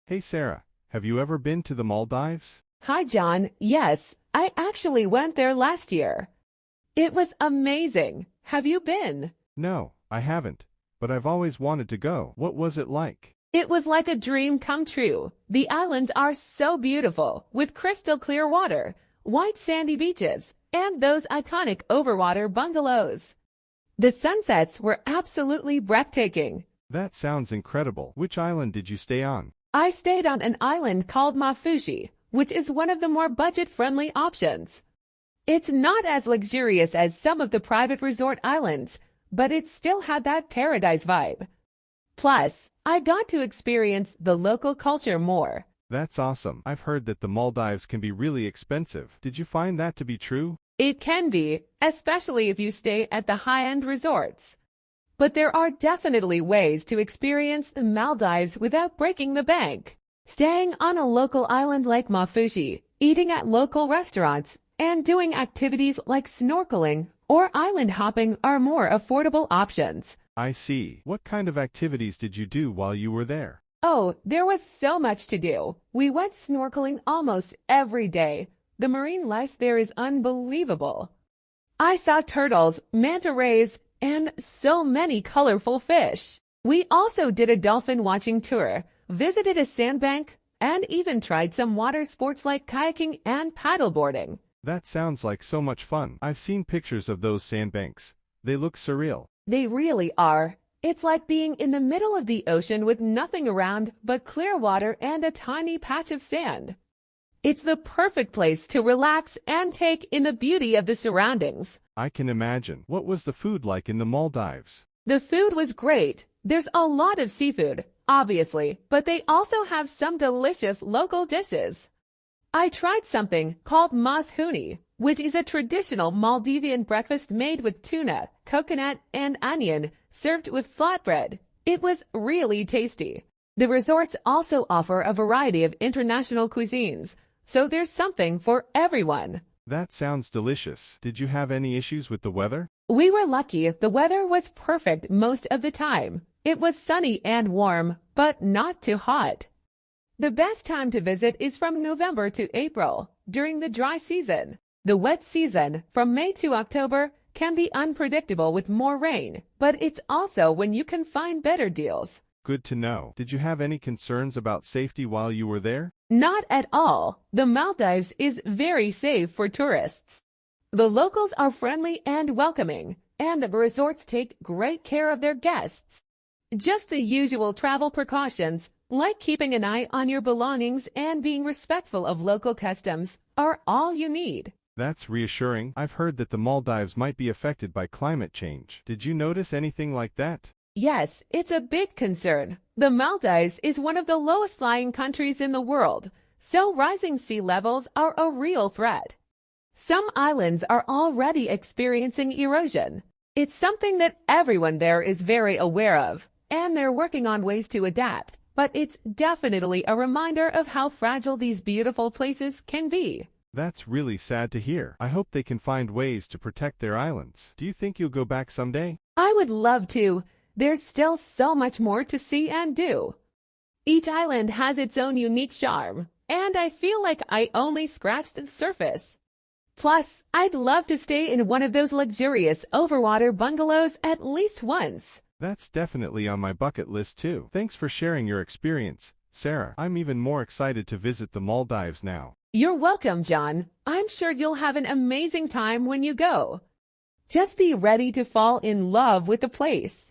Hey Sarah, have you ever been to the Maldives? Hi, John. Yes, I actually went there last year. It was amazing. Have you been? No, I haven't, but I've always wanted to go. What was it like? It was like a dream come true. The islands are so beautiful, with crystal clear water, white sandy beaches, and those iconic overwater bungalows. The sunsets were absolutely breathtaking. That sounds incredible. Which island did you stay on? I stayed on an island called Mafushi, which is one of the more budget-friendly options. It's not as luxurious as some of the private resort islands, but it still had that paradise vibe. Plus, I got to experience the local culture more. That's awesome. I've heard that the Maldives can be really expensive. Did you find that to be true? It can be, especially if you stay at the high-end resorts. But there are definitely ways to experience the Maldives without breaking the bank. Staying on a local island like Mafushi, eating at local restaurants, and doing activities like snorkeling or island hopping are more affordable options. I see. What kind of activities did you do while you were there? Oh, there was so much to do. We went snorkeling almost every day. The marine life there is unbelievable. I saw turtles, manta rays, and so many colorful fish. We also did a dolphin watching tour, visited a sandbank, and even tried some water sports like kayaking and paddleboarding. That sounds like so much fun. I've seen pictures of those sandbanks. They look surreal. They really are. It's like being in the middle of the ocean with nothing around but clear water and a tiny patch of sand. It's the perfect place to relax and take in the beauty of the surroundings. I can imagine. What was the food like in the Maldives? The food was great. There's a lot of seafood, obviously, but they also have some delicious local dishes. I tried something called mas huni, which is a traditional Maldivian breakfast made with tuna, coconut, and onion, served with flatbread. It was really tasty. The resorts also offer a variety of international cuisines, so there's something for everyone. That sounds delicious. Did you have any issues with the weather? We were lucky. The weather was perfect most of the time. It was sunny and warm, but not too hot. The best time to visit is from November to April, during the dry season. The wet season, from May to October, can be unpredictable with more rain, but it's also when you can find better deals. Good to know. Did you have any concerns about safety while you were there? Not at all. The Maldives is very safe for tourists. The locals are friendly and welcoming, and the resorts take great care of their guests. Just the usual travel precautions, like keeping an eye on your belongings and being respectful of local customs, are all you need. That's reassuring. I've heard that the Maldives might be affected by climate change. Did you notice anything like that? Yes, it's a big concern. The Maldives is one of the lowest-lying countries in the world, so rising sea levels are a real threat. Some islands are already experiencing erosion. It's something that everyone there is very aware of, and they're working on ways to adapt, but it's definitely a reminder of how fragile these beautiful places can be. That's really sad to hear. I hope they can find ways to protect their islands. Do you think you'll go back someday? I would love to. There's still so much more to see and do. Each island has its own unique charm, and I feel like I only scratched the surface. Plus, I'd love to stay in one of those luxurious overwater bungalows at least once. That's definitely on my bucket list too. Thanks for sharing your experience, Sarah. I'm even more excited to visit the Maldives now. You're welcome, John. I'm sure you'll have an amazing time when you go. Just be ready to fall in love with the place.